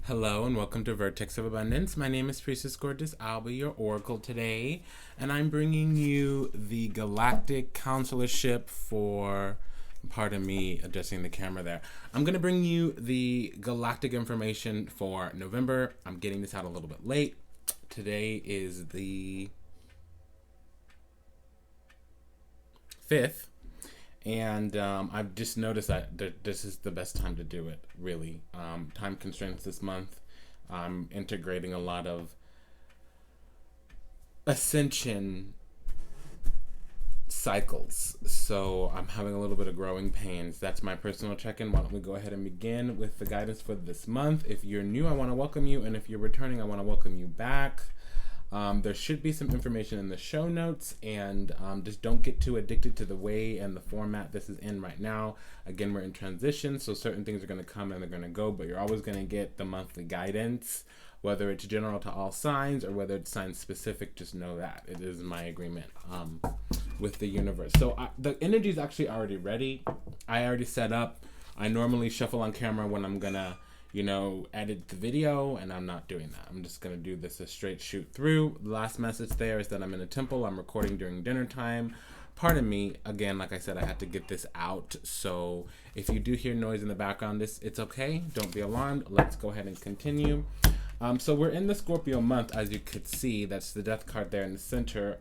Hello and welcome to Vertex of Abundance. My name is Priestess Gorgêous. I'll be your oracle today, and I'm bringing you the Galactic Councilorship for, pardon me adjusting the camera there. I'm going to bring you the Galactic information for November. I'm getting this out a little bit late. Today is the 5th. And I've just noticed that this is the best time to do it, really. Time constraints this month. I'm integrating a lot of ascension cycles. So I'm having a little bit of growing pains. That's my personal check-in. Why don't we go ahead and begin with the guidance for this month. If you're new, I want to welcome you. And if you're returning, I want to welcome you back. There should be some information in the show notes, and just don't get too addicted to the way and the format this is in right now. Again, we're in transition, so certain things are going to come and they're going to go, but you're always going to get the monthly guidance, whether it's general to all signs or whether it's sign specific. Just know that it is my agreement with the universe. So the energy is actually already ready. I already set up. I normally shuffle on camera when I'm gonna edit the video, and I'm not doing that. I'm just going to do this a straight shoot through. The last message there is that I'm in a temple. I'm recording during dinner time. Pardon me. Again, like I said, I had to get this out. So if you do hear noise in the background, it's okay. Don't be alarmed. Let's go ahead and continue. So we're in the Scorpio month, as you could see. That's the death card there in the center.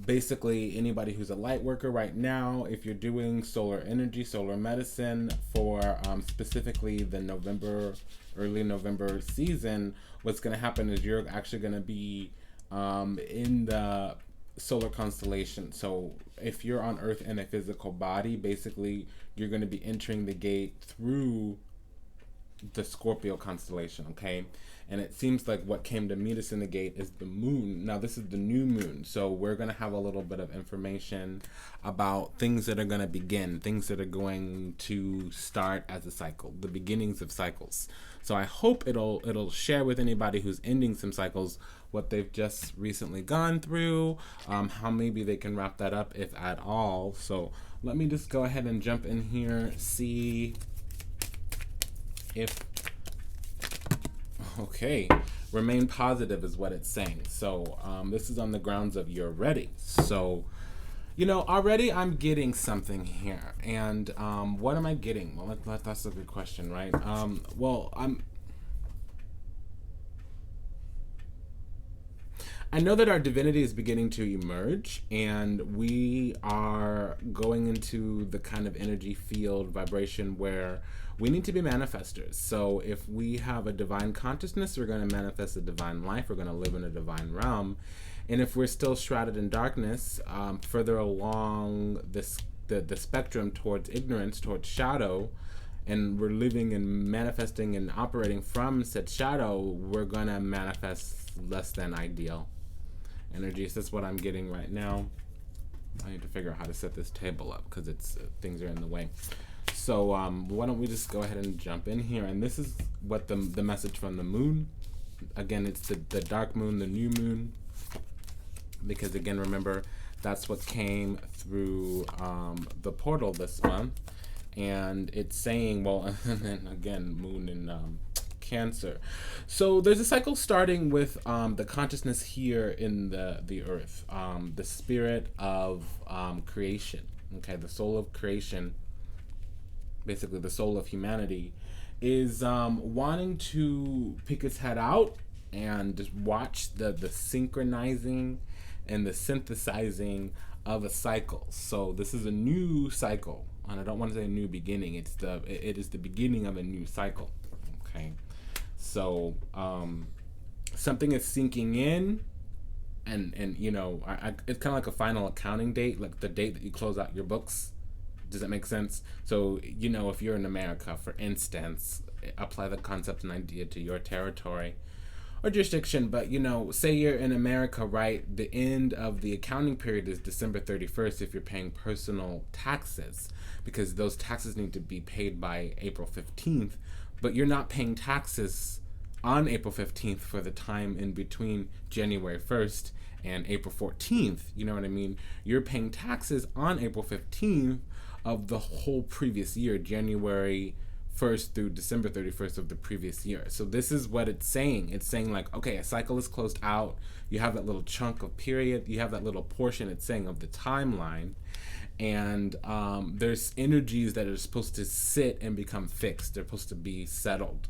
Basically anybody who's a light worker right now, if you're doing solar energy, solar medicine for specifically the early November season, what's going to happen is you're actually going to be in the solar constellation. So if you're on Earth in a physical body, basically you're going to be entering the gate through the Scorpio constellation, okay? And it seems like what came to meet us in the gate is the moon. Now, this is the new moon, so we're going to have a little bit of information about things that are going to begin, things that are going to start as a cycle, the beginnings of cycles. So I hope it'll share with anybody who's ending some cycles what they've just recently gone through, how maybe they can wrap that up, if at all. So let me just go ahead and jump in here, see if... Okay, remain positive is what it's saying. So this is on the grounds of you're ready. So, already I'm getting something here. And what am I getting? Well, that's a good question, right? I know that our divinity is beginning to emerge, and we are going into the kind of energy field vibration where we need to be manifestors. So if we have a divine consciousness, we're going to manifest a divine life. We're going to live in a divine realm. And if we're still shrouded in darkness, further along the spectrum towards ignorance, towards shadow, and we're living and manifesting and operating from said shadow, we're going to manifest less than ideal energies. That's what I'm getting right now. I need to figure out how to set this table up because things are in the way. So why don't we just go ahead and jump in here. And this is what the message from the moon. Again, it's the dark moon, the new moon. Because again, remember, that's what came through the portal this month. And it's saying, well, and then again, moon in Cancer. So there's a cycle starting with the consciousness here in the earth. The spirit of creation. Okay, the soul of creation, basically the soul of humanity, is wanting to pick its head out and just watch the synchronizing and the synthesizing of a cycle. So this is a new cycle, and I don't want to say a new beginning. It is the beginning of a new cycle. Okay, so something is sinking in, and it's kind of like a final accounting date, like the date that you close out your books. Does that make sense? So, if you're in America, for instance, apply the concept and idea to your territory or jurisdiction. But, say you're in America, right? The end of the accounting period is December 31st if you're paying personal taxes, because those taxes need to be paid by April 15th. But you're not paying taxes on April 15th for the time in between January 1st and April 14th. You know what I mean? You're paying taxes on April 15th of the whole previous year, January 1st through December 31st of the previous year. So this is what it's saying. It's saying like, okay, a cycle is closed out. You have that little chunk of period. You have that little portion, it's saying, of the timeline. And there's energies that are supposed to sit and become fixed. They're supposed to be settled,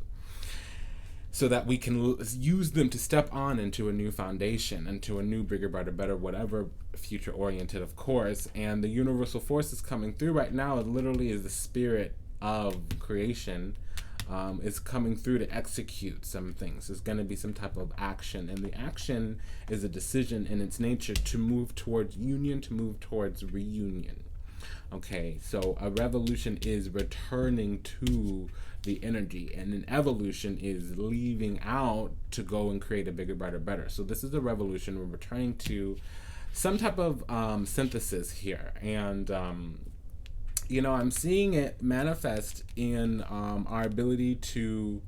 so that we can use them to step on into a new foundation, into a new bigger, brighter, better, whatever, future oriented, of course. And the universal force is coming through right now. It literally is the spirit of creation, is coming through to execute some things. There's going to be some type of action, and the action is a decision in its nature to move towards union, to move towards reunion. Okay, so a revolution is returning to the energy, and an evolution is leaving out to go and create a bigger, brighter, better. So this is a revolution. We're returning to some type of synthesis here, and I'm seeing it manifest in our ability to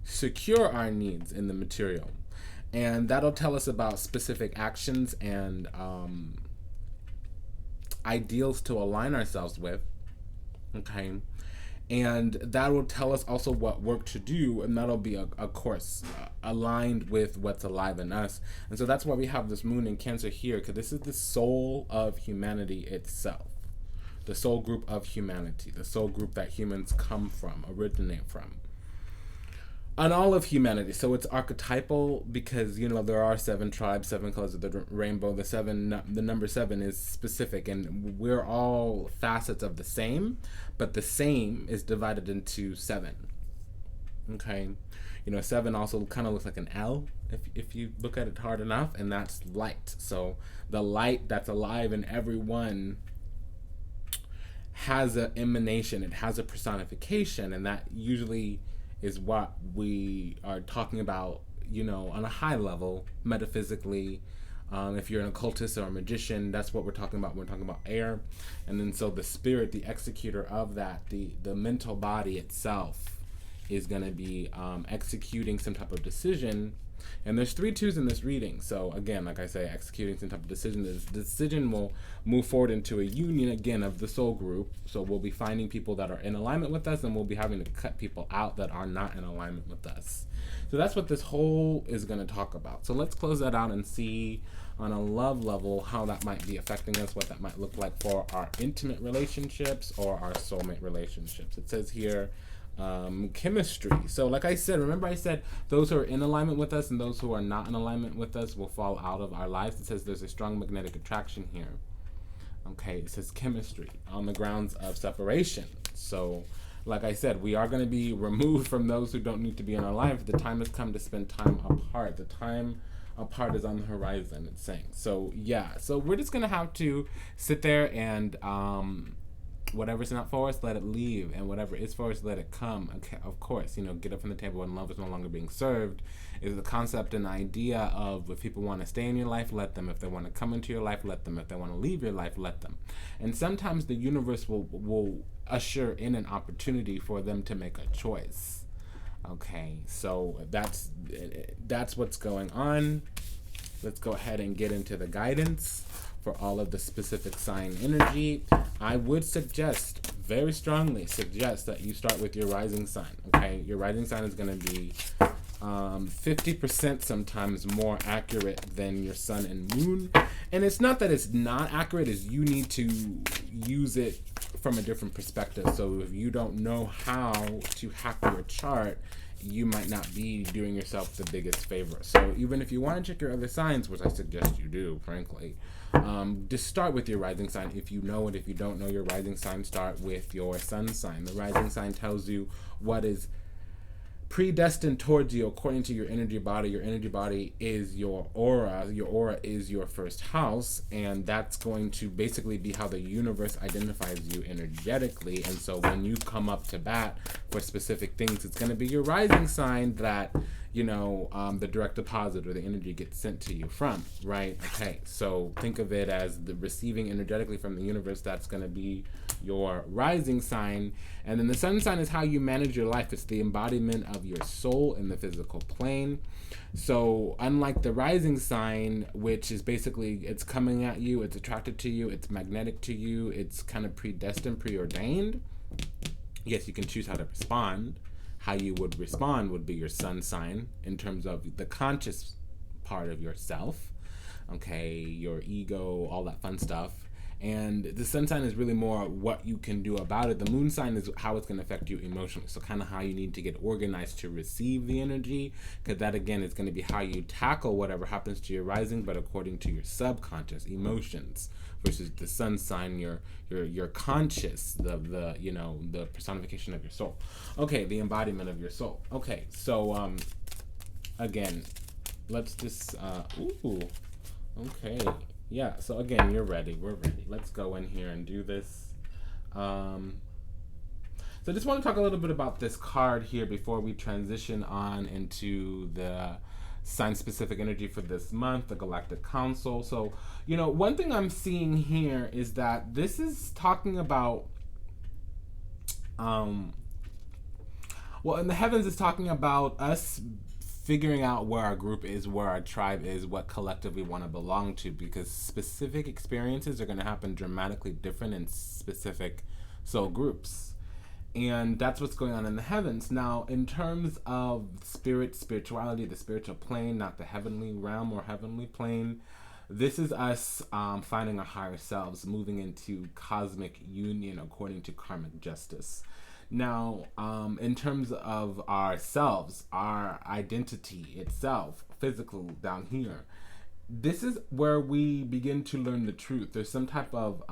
secure our needs in the material. And that'll tell us about specific actions and ideals to align ourselves with. Okay. And that will tell us also what work to do, and that'll be a course aligned with what's alive in us. And so that's why we have this moon in Cancer here, because this is the soul of humanity itself, the soul group of humanity, the soul group that humans come from, originate from, and all of humanity. So it's archetypal because, there are 7 tribes, 7 colors of the rainbow. The number 7 is specific, and we're all facets of the same, but the same is divided into 7. Okay. 7 also kind of looks like an L if you look at it hard enough, and that's light. So the light that's alive in everyone has an emanation, it has a personification, and that usually is what we are talking about, on a high level, metaphysically. If you're an occultist or a magician, that's what we're talking about. We're talking about air. And then so the spirit, the executor of that, the mental body itself is going to be executing some type of decision. And there's 3 twos in this reading. So again, like I say, executing some type of decision. This decision will move forward into a union again of the soul group. So we'll be finding people that are in alignment with us, and we'll be having to cut people out that are not in alignment with us. So that's what this whole is going to talk about. So let's close that out and see on a love level how that might be affecting us, what that might look like for our intimate relationships or our soulmate relationships. It says here, chemistry. So like I said, remember I said those who are in alignment with us and those who are not in alignment with us will fall out of our lives. It says there's a strong magnetic attraction here. Okay, it says chemistry on the grounds of separation. So like I said, we are going to be removed from those who don't need to be in our life. The time has come to spend time apart. The time apart is on the horizon, it's saying. So yeah, so we're just going to have to sit there and whatever's not for us, let it leave, and whatever is for us, let it come. Okay, of course, get up from the table when love is no longer being served is the concept and idea of if people want to stay in your life, let them. If they want to come into your life, let them. If they want to leave your life, let them. And sometimes the universe will usher in an opportunity for them to make a choice. Okay, so that's what's going on. Let's go ahead and get into the guidance for all of the specific sign energy. I would suggest, very strongly suggest, that you start with your rising sign. Okay, your rising sign is going to be 50% sometimes more accurate than your sun and moon. And it's not that it's not accurate, is you need to use it from a different perspective. So if you don't know how to hack your chart, you might not be doing yourself the biggest favor. So even if you want to check your other signs, which I suggest you do, frankly, just start with your rising sign if you know it. If you don't know your rising sign, start with your sun sign. The rising sign tells you what is predestined towards you according to your energy body. Your energy body is your aura. Your aura is your first house, and that's going to basically be how the universe identifies you energetically. And so when you come up to bat for specific things, it's going to be your rising sign that the direct deposit or the energy gets sent to you from, right? Okay, so think of it as the receiving energetically from the universe. That's going to be your rising sign. And then the sun sign is how you manage your life. It's the embodiment of your soul in the physical plane. So unlike the rising sign, which is basically, it's coming at you, it's attracted to you, it's magnetic to you, it's kind of predestined, preordained. Yes, you can choose how to respond. How you would respond would be your sun sign in terms of the conscious part of yourself, okay, your ego, all that fun stuff. And the sun sign is really more what you can do about it. The moon sign is how it's going to affect you emotionally. So kind of how you need to get organized to receive the energy, because that again is going to be how you tackle whatever happens to your rising, but according to your subconscious emotions, versus the sun sign, your conscious, the you know, the personification of your soul. Okay, the embodiment of your soul. Okay, so again, let's just okay. Yeah, so again, you're ready. We're ready. Let's go in here and do this. So I just want to talk a little bit about this card here before we transition on into the sign-specific energy for this month, the Galactic Council. So, you know, one thing I'm seeing here is that this is talking about, well, in the heavens, it's talking about us figuring out where our group is, where our tribe is, what collective we want to belong to, because specific experiences are going to happen dramatically different in specific soul groups. And that's what's going on in the heavens. Now, in terms of spirituality, the spiritual plane, not the heavenly realm or heavenly plane, this is us finding our higher selves, moving into cosmic union according to karmic justice. Now, in terms of ourselves, our identity itself, physical down here, this is where we begin to learn the truth. There's some type of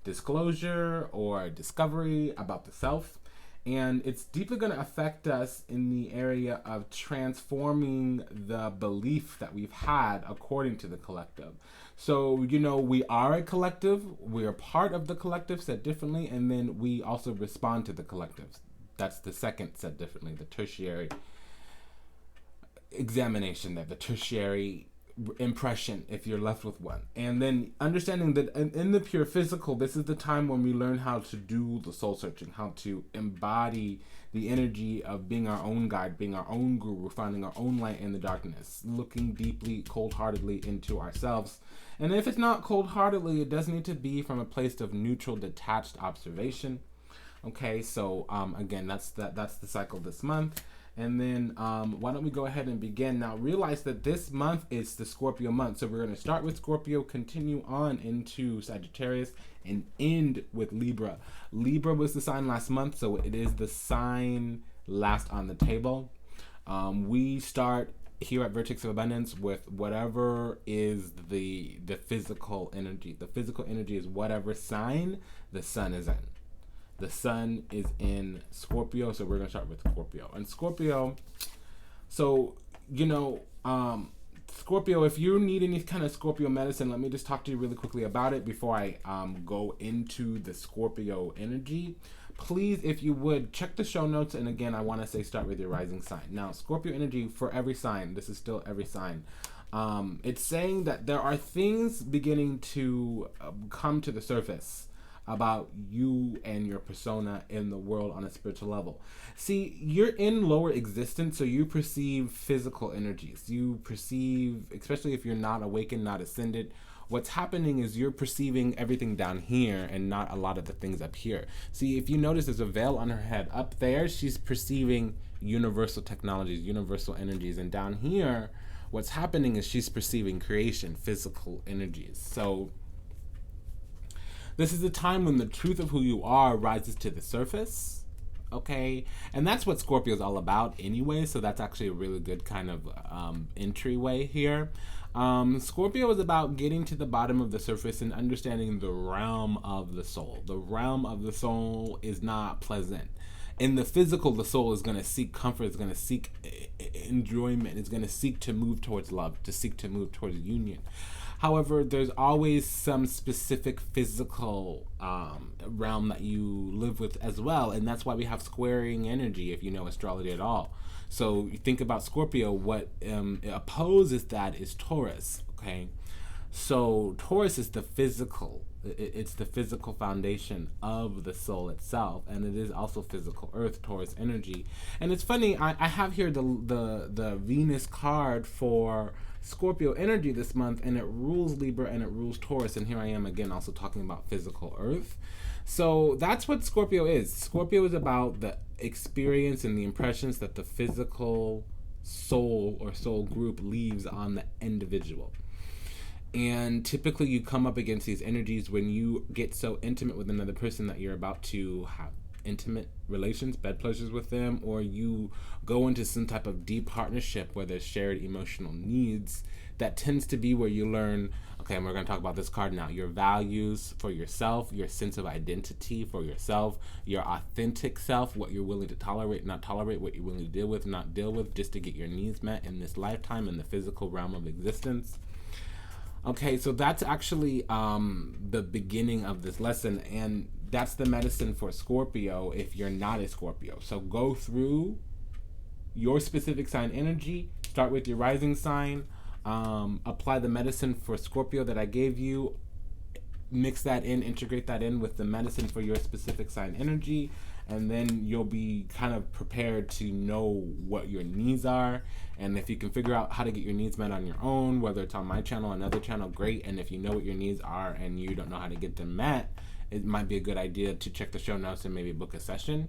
disclosure or discovery about the self, and it's deeply going to affect us in the area of transforming the belief that we've had according to the collective. So, you know, we are a collective, we are part of the collective, said differently, and then we also respond to the collective. That's the second, said differently, the tertiary examination, that the tertiary impression, if you're left with one. And then understanding that in the pure physical, this is the time when we learn how to do the soul searching, how to embody the energy of being our own guide, being our own guru, finding our own light in the darkness, looking deeply, cold-heartedly into ourselves. And if it's not cold-heartedly, it does need to be from a place of neutral, detached observation. Okay, so again, that's the cycle this month. And then why don't we go ahead and begin. Now realize that this month is the Scorpio month. So we're going to start with Scorpio, continue on into Sagittarius, and end with Libra. Libra was the sign last month, so it is the sign last on the table. We start here at Vertex of Abundance with whatever is the physical energy. The physical energy is whatever sign the sun is in. The sun is in Scorpio, so we're going to start with Scorpio. And Scorpio, so, you know, Scorpio, if you need any kind of Scorpio medicine, let me just talk to you really quickly about it before I go into the Scorpio energy. Please, if you would, check the show notes. And again, I want to say start with your rising sign. Now, Scorpio energy for every sign. This is still every sign. It's saying that there are things beginning to come to the surface about you and your persona in the world on a spiritual level. See, you're in lower existence, so you perceive physical energies. You perceive, especially if you're not awakened, not ascended, what's happening is you're perceiving everything down here and not a lot of the things up here. See, if you notice there's a veil on her head. Up there, she's perceiving universal technologies, universal energies. And down here, what's happening is she's perceiving creation, physical energies. So this is a time when the truth of who you are rises to the surface, okay? And that's what Scorpio is all about anyway, so that's actually a really good kind of entryway here. Scorpio is about getting to the bottom of the surface and understanding the realm of the soul. The realm of the soul is not pleasant. In the physical, the soul is going to seek comfort, it's going to seek enjoyment, it's going to seek to move towards love, to seek to move towards union. However, there's always some specific physical realm that you live with as well, and that's why we have squaring energy, if you know astrology at all. So you think about Scorpio, what opposes that is Taurus, okay? So Taurus is the physical. It's the physical foundation of the soul itself, and it is also physical earth, Taurus energy. And it's funny, I have here the Venus card for Scorpio energy this month, and it rules Libra and it rules Taurus, and here I am again also talking about physical earth. So that's what Scorpio is. Scorpio is about the experience and the impressions that the physical soul or soul group leaves on the individual. And typically you come up against these energies when you get so intimate with another person that you're about to have intimate relations, bed pleasures with them, or you go into some type of deep partnership where there's shared emotional needs. That tends to be where you learn, okay, and we're going to talk about this card now, your values for yourself, your sense of identity for yourself, your authentic self, what you're willing to tolerate, not tolerate, what you're willing to deal with, not deal with, just to get your needs met in this lifetime in the physical realm of existence. Okay, so that's actually the beginning of this lesson, and that's the medicine for Scorpio if you're not a Scorpio. So go through your specific sign energy, start with your rising sign, apply the medicine for Scorpio that I gave you, mix that in, integrate that in with the medicine for your specific sign energy, and then you'll be kind of prepared to know what your needs are. And if you can figure out how to get your needs met on your own, whether it's on my channel or another channel, great. And if you know what your needs are and you don't know how to get them met, it might be a good idea to check the show notes and maybe book a session.